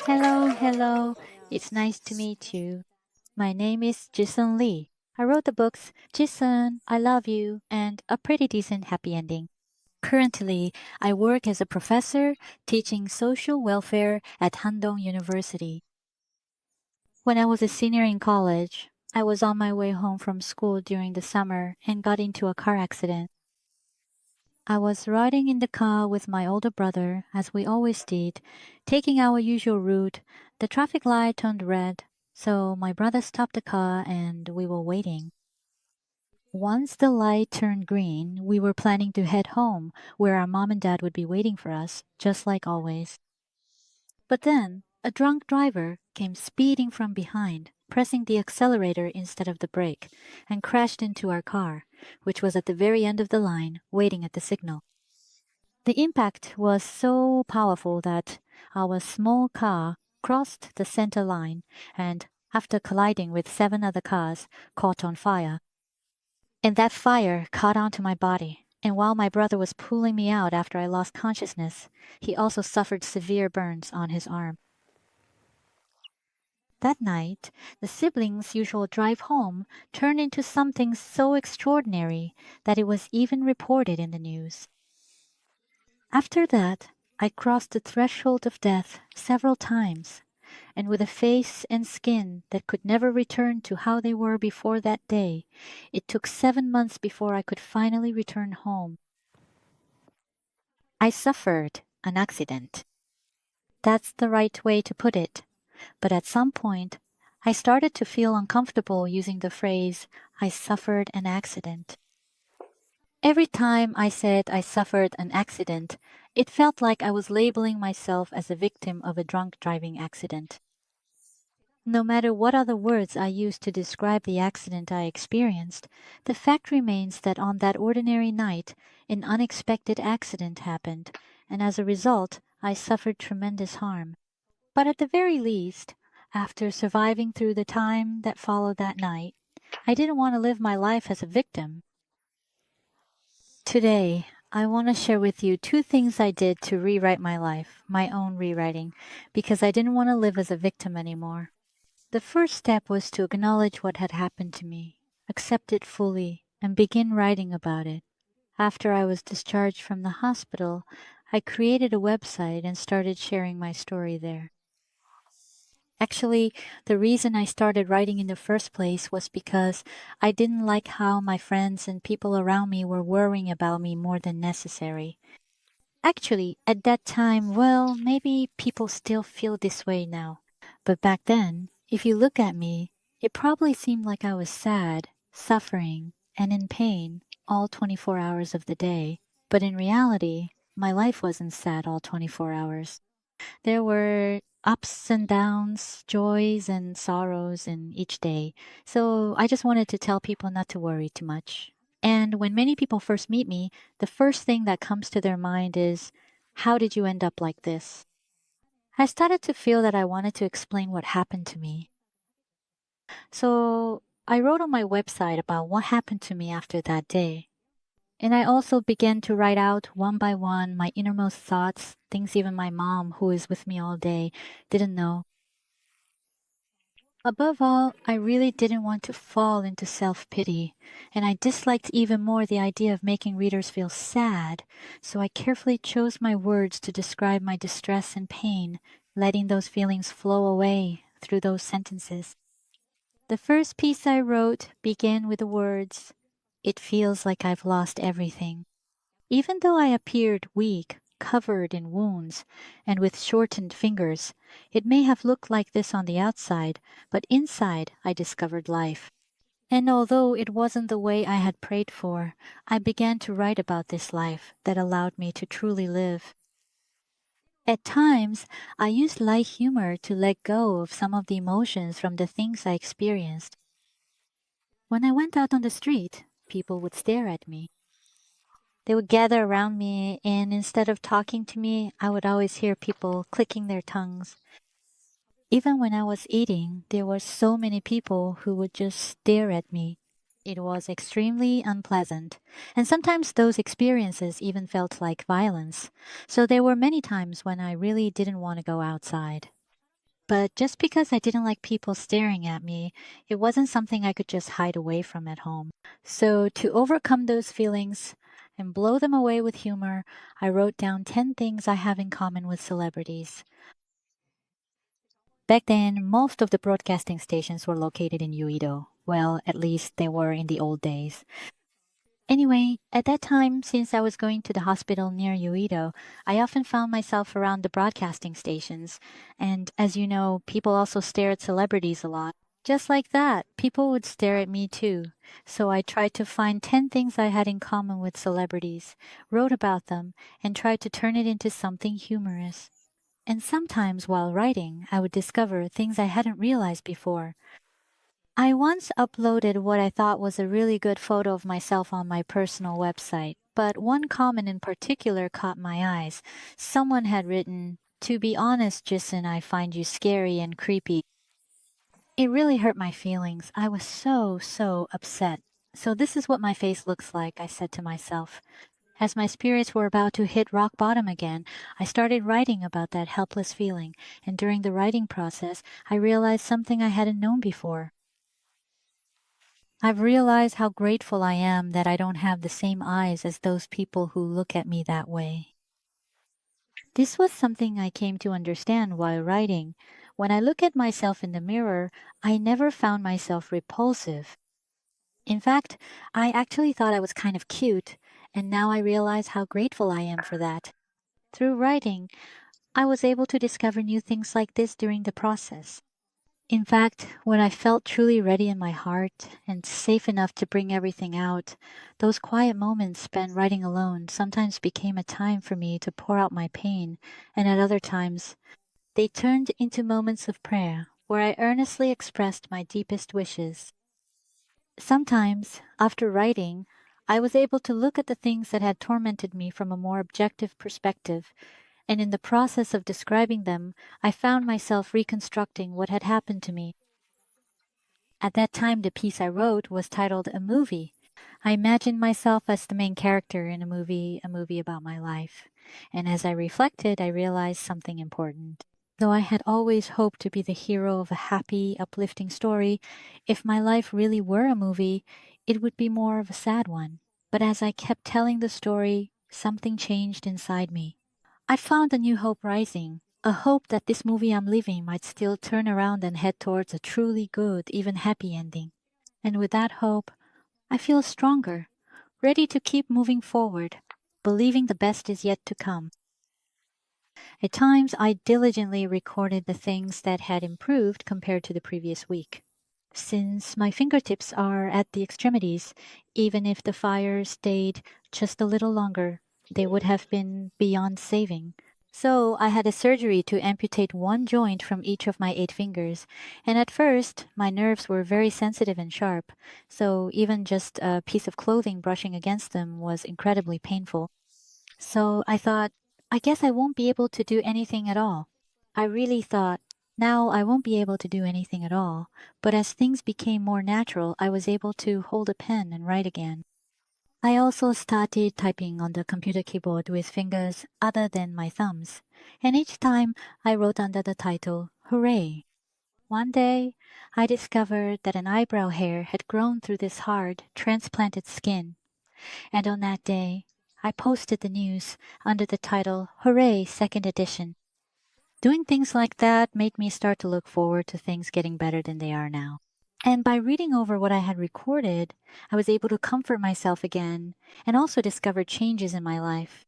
Hello. It's nice to meet you. My name is Ji-Seon Lee. I wrote the books Ji-Seon, I Love You, and A Pretty Decent Happy Ending. Currently, I work as a professor teaching social welfare at Handong University. When I was a senior in college, I was on my way home from school during the summer and got into a car accident. I was riding in the car with my older brother, as we always did, taking our usual route. The traffic light turned red, so my brother stopped the car and we were waiting. Once the light turned green, we were planning to head home, where our mom and dad would be waiting for us, just like always. But then, a drunk driver came speeding from behind, pressing the accelerator instead of the brake, and crashed into our car, which was at the very end of the line, waiting at the signal. The impact was so powerful that our small car crossed the center line and, after colliding with 7 other cars, caught on fire. And that fire caught onto my body, and while my brother was pulling me out after I lost consciousness, he also suffered severe burns on his arm. That night, the siblings' usual drive home turned into something so extraordinary that it was even reported in the news. After that, I crossed the threshold of death several times, and with a face and skin that could never return to how they were before that day, it took 7 months before I could finally return home. I suffered an accident. That's the right way to put it. But at some point, I started to feel uncomfortable using the phrase, I suffered an accident. Every time I said I suffered an accident, it felt like I was labeling myself as a victim of a drunk driving accident. No matter what other words I used to describe the accident I experienced, the fact remains that on that ordinary night, an unexpected accident happened, and as a result, I suffered tremendous harm. But at the very least, after surviving through the time that followed that night, I didn't want to live my life as a victim. Today, I want to share with you 2 things I did to rewrite my life, my own rewriting, because I didn't want to live as a victim anymore. The first step was to acknowledge what had happened to me, accept it fully, and begin writing about it. After I was discharged from the hospital, I created a website and started sharing my story there. Actually, the reason I started writing in the first place was because I didn't like how my friends and people around me were worrying about me more than necessary. Actually, at that time, well, maybe people still feel this way now. But back then, if you look at me, it probably seemed like I was sad, suffering, and in pain all 24 hours of the day. But in reality, my life wasn't sad all 24 hours. There were ups and downs, joys and sorrows in each day. So I just wanted to tell people not to worry too much. And when many people first meet me, the first thing that comes to their mind is, how did you end up like this? I started to feel that I wanted to explain what happened to me. So I wrote on my website about what happened to me after that day. And I also began to write out one by one my innermost thoughts, things even my mom, who is with me all day, didn't know. Above all, I really didn't want to fall into self-pity, and I disliked even more the idea of making readers feel sad, so I carefully chose my words to describe my distress and pain, letting those feelings flow away through those sentences. The first piece I wrote began with the words, "It feels like I've lost everything." Even though I appeared weak, covered in wounds, and with shortened fingers, it may have looked like this on the outside, but inside I discovered life. And although it wasn't the way I had prayed for, I began to write about this life that allowed me to truly live. At times, I used light humor to let go of some of the emotions from the things I experienced. When I went out on the street, people would stare at me. They would gather around me, and instead of talking to me, I would always hear people clicking their tongues. Even when I was eating, there were so many people who would just stare at me. It was extremely unpleasant, and sometimes those experiences even felt like violence. So there were many times when I really didn't want to go outside. But just because I didn't like people staring at me, it wasn't something I could just hide away from at home. So, to overcome those feelings and blow them away with humor, I wrote down 10 things I have in common with celebrities. Back then, most of the broadcasting stations were located in Uido. Well, at least they were in the old days. Anyway, at that time, since I was going to the hospital near Uido, I often found myself around the broadcasting stations. And as you know, people also stare at celebrities a lot. Just like that, people would stare at me too. So I tried to find 10 things I had in common with celebrities, wrote about them, and tried to turn it into something humorous. And sometimes while writing, I would discover things I hadn't realized before. I once uploaded what I thought was a really good photo of myself on my personal website, but one comment in particular caught my eyes. Someone had written, "To be honest, JiSeon, I find you scary and creepy." It really hurt my feelings. I was so upset. "So this is what my face looks like," I said to myself. As my spirits were about to hit rock bottom again, I started writing about that helpless feeling, and during the writing process, I realized something I hadn't known before. I've realized how grateful I am that I don't have the same eyes as those people who look at me that way. This was something I came to understand while writing. When I look at myself in the mirror, I never found myself repulsive. In fact, I actually thought I was kind of cute, and now I realize how grateful I am for that. Through writing, I was able to discover new things like this during the process. In fact, when I felt truly ready in my heart and safe enough to bring everything out, those quiet moments spent writing alone sometimes became a time for me to pour out my pain, and at other times, they turned into moments of prayer where I earnestly expressed my deepest wishes. Sometimes, after writing, I was able to look at the things that had tormented me from a more objective perspective, and in the process of describing them, I found myself reconstructing what had happened to me. At that time, the piece I wrote was titled A Movie. I imagined myself as the main character in a movie about my life. And as I reflected, I realized something important. Though I had always hoped to be the hero of a happy, uplifting story, if my life really were a movie, it would be more of a sad one. But as I kept telling the story, something changed inside me. I found a new hope rising, a hope that this movie I'm living might still turn around and head towards a truly good, even happy ending. And with that hope, I feel stronger, ready to keep moving forward, believing the best is yet to come. At times, I diligently recorded the things that had improved compared to the previous week. Since my fingertips are at the extremities, even if the fire stayed just a little longer, they would have been beyond saving. So I had a surgery to amputate one joint from each of my 8 fingers, and at first my nerves were very sensitive and sharp, so even just a piece of clothing brushing against them was incredibly painful. So I thought, I guess I won't be able to do anything at all. I really thought, now I won't be able to do anything at all, but as things became more natural, I was able to hold a pen and write again. I also started typing on the computer keyboard with fingers other than my thumbs, and each time I wrote under the title, Hooray! One day, I discovered that an eyebrow hair had grown through this hard, transplanted skin, and on that day, I posted the news under the title, Hooray! Second edition. Doing things like that made me start to look forward to things getting better than they are now. And by reading over what I had recorded, I was able to comfort myself again and also discover changes in my life.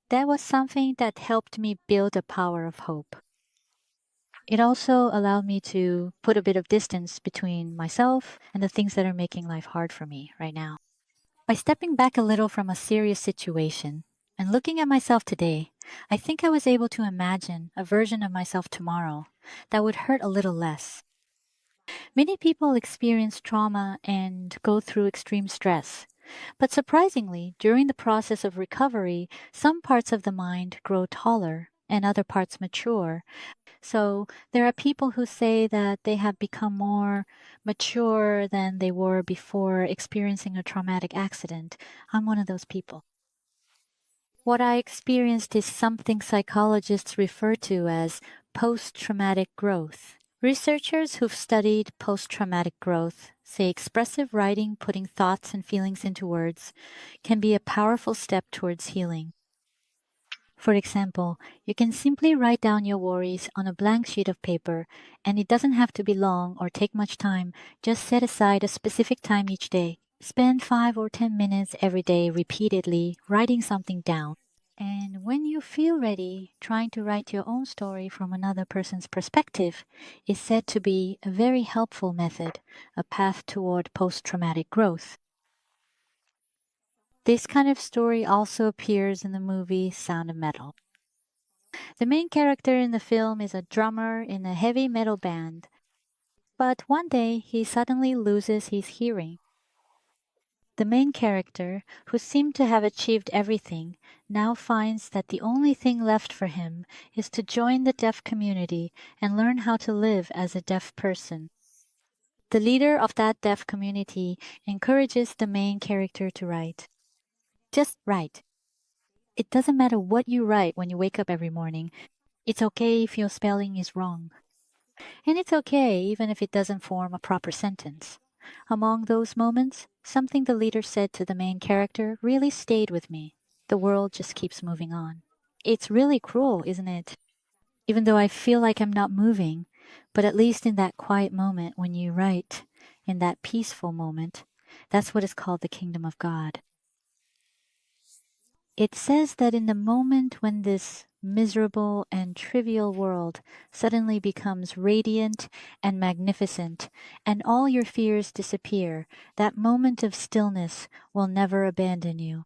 That was something that helped me build a power of hope. It also allowed me to put a bit of distance between myself and the things that are making life hard for me right now. By stepping back a little from a serious situation and looking at myself today, I think I was able to imagine a version of myself tomorrow that would hurt a little less. Many people experience trauma and go through extreme stress. But surprisingly, during the process of recovery, some parts of the mind grow taller and other parts mature. So there are people who say that they have become more mature than they were before experiencing a traumatic accident. I'm one of those people. What I experienced is something psychologists refer to as post-traumatic growth. Researchers who've studied post-traumatic growth say expressive writing, putting thoughts and feelings into words, can be a powerful step towards healing. For example, you can simply write down your worries on a blank sheet of paper, and it doesn't have to be long or take much time. Just set aside a specific time each day. Spend 5 or 10 minutes every day repeatedly writing something down. And when you feel ready, trying to write your own story from another person's perspective is said to be a very helpful method, a path toward post-traumatic growth. This kind of story also appears in the movie Sound of Metal. The main character in the film is a drummer in a heavy metal band, but one day he suddenly loses his hearing. The main character, who seemed to have achieved everything, now finds that the only thing left for him is to join the deaf community and learn how to live as a deaf person. The leader of that deaf community encourages the main character to write. Just write. It doesn't matter what you write when you wake up every morning. It's okay if your spelling is wrong. And it's okay even if it doesn't form a proper sentence. Among those moments, something the leader said to the main character really stayed with me. The world just keeps moving on. It's really cruel, isn't it? Even though I feel like I'm not moving, but at least in that quiet moment when you write, in that peaceful moment, that's what is called the kingdom of God. It says that in the moment when this miserable and trivial world suddenly becomes radiant and magnificent, and all your fears disappear, that moment of stillness will never abandon you.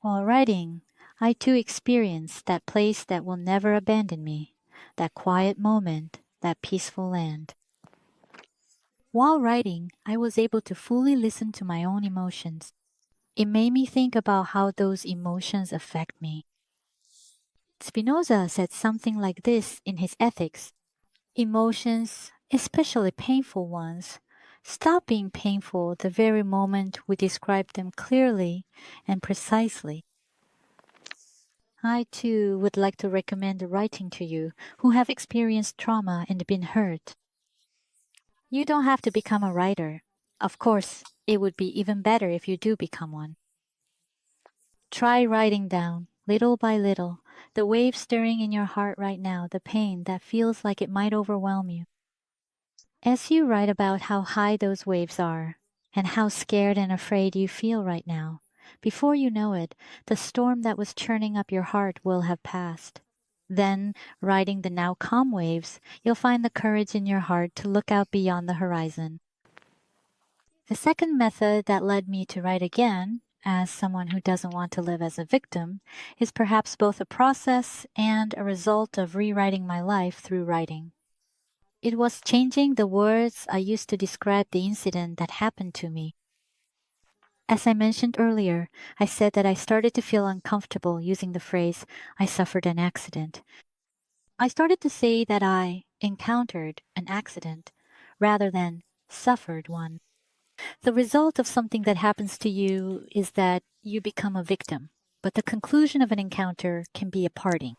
While writing, I too experienced that place that will never abandon me, that quiet moment, that peaceful land. While writing, I was able to fully listen to my own emotions. It made me think about how those emotions affect me. Spinoza said something like this in his Ethics: emotions, especially painful ones, stop being painful the very moment we describe them clearly and precisely. I too would like to recommend writing to you who have experienced trauma and been hurt. You don't have to become a writer. Of course, it would be even better if you do become one. Try writing down, little by little, the wave stirring in your heart right now, the pain that feels like it might overwhelm you. As you write about how high those waves are, and how scared and afraid you feel right now, before you know it, the storm that was churning up your heart will have passed. Then, riding the now calm waves, you'll find the courage in your heart to look out beyond the horizon. The second method that led me to write again, as someone who doesn't want to live as a victim, is perhaps both a process and a result of rewriting my life through writing. It was changing the words I used to describe the incident that happened to me. As I mentioned earlier, I said that I started to feel uncomfortable using the phrase, "I suffered an accident." I started to say that I encountered an accident rather than suffered one. The result of something that happens to you is that you become a victim, but the conclusion of an encounter can be a parting.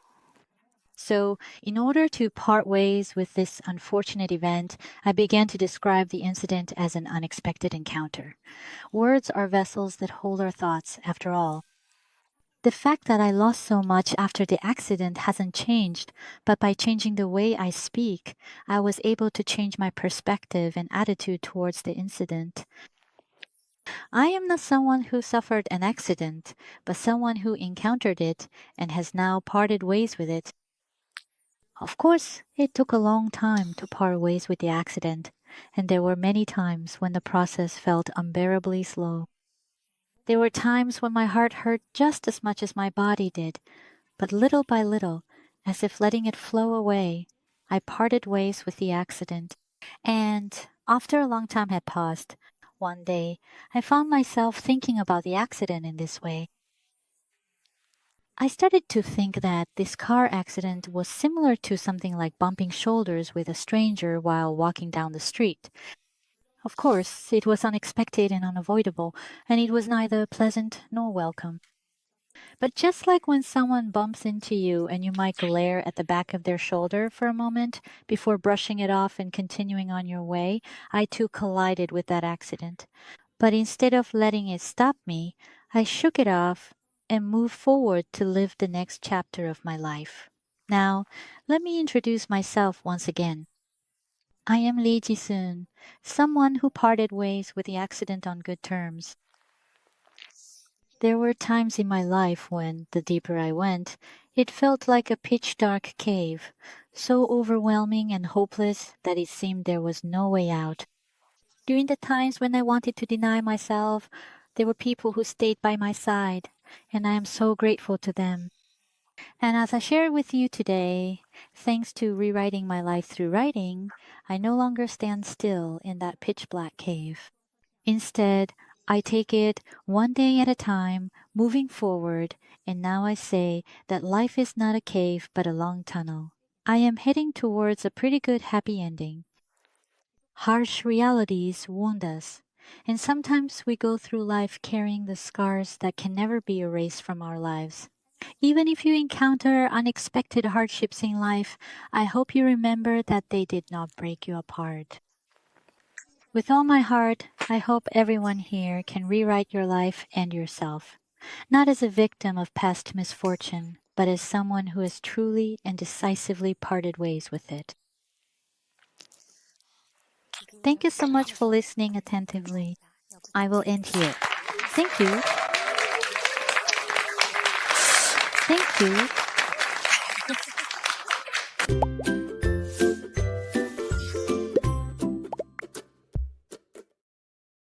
So, in order to part ways with this unfortunate event, I began to describe the incident as an unexpected encounter. Words are vessels that hold our thoughts, after all. The fact that I lost so much after the accident hasn't changed, but by changing the way I speak, I was able to change my perspective and attitude towards the incident. I am not someone who suffered an accident, but someone who encountered it and has now parted ways with it. Of course, it took a long time to part ways with the accident, and there were many times when the process felt unbearably slow. There were times when my heart hurt just as much as my body did, but little by little, as if letting it flow away, I parted ways with the accident. And after a long time had passed, one day I found myself thinking about the accident in this way. I started to think that this car accident was similar to something like bumping shoulders with a stranger while walking down the street. Of course, it was unexpected and unavoidable, and it was neither pleasant nor welcome. But just like when someone bumps into you and you might glare at the back of their shoulder for a moment before brushing it off and continuing on your way, I too collided with that accident. But instead of letting it stop me, I shook it off and moved forward to live the next chapter of my life. Now, let me introduce myself once again. I am Lee Ji-Seon, someone who parted ways with the accident on good terms. There were times in my life when, the deeper I went, it felt like a pitch-dark cave, so overwhelming and hopeless that it seemed there was no way out. During the times when I wanted to deny myself, there were people who stayed by my side, and I am so grateful to them. And as I share with you today, thanks to rewriting my life through writing, I no longer stand still in that pitch-black cave. Instead, I take it one day at a time, moving forward, and now I say that life is not a cave but a long tunnel. I am heading towards a pretty good happy ending. Harsh realities wound us, and sometimes we go through life carrying the scars that can never be erased from our lives. Even if you encounter unexpected hardships in life, I hope you remember that they did not break you apart. With all my heart, I hope everyone here can rewrite your life and yourself, not as a victim of past misfortune, but as someone who has truly and decisively parted ways with it. Thank you so much for listening attentively. I will end here. Thank you. Thank you.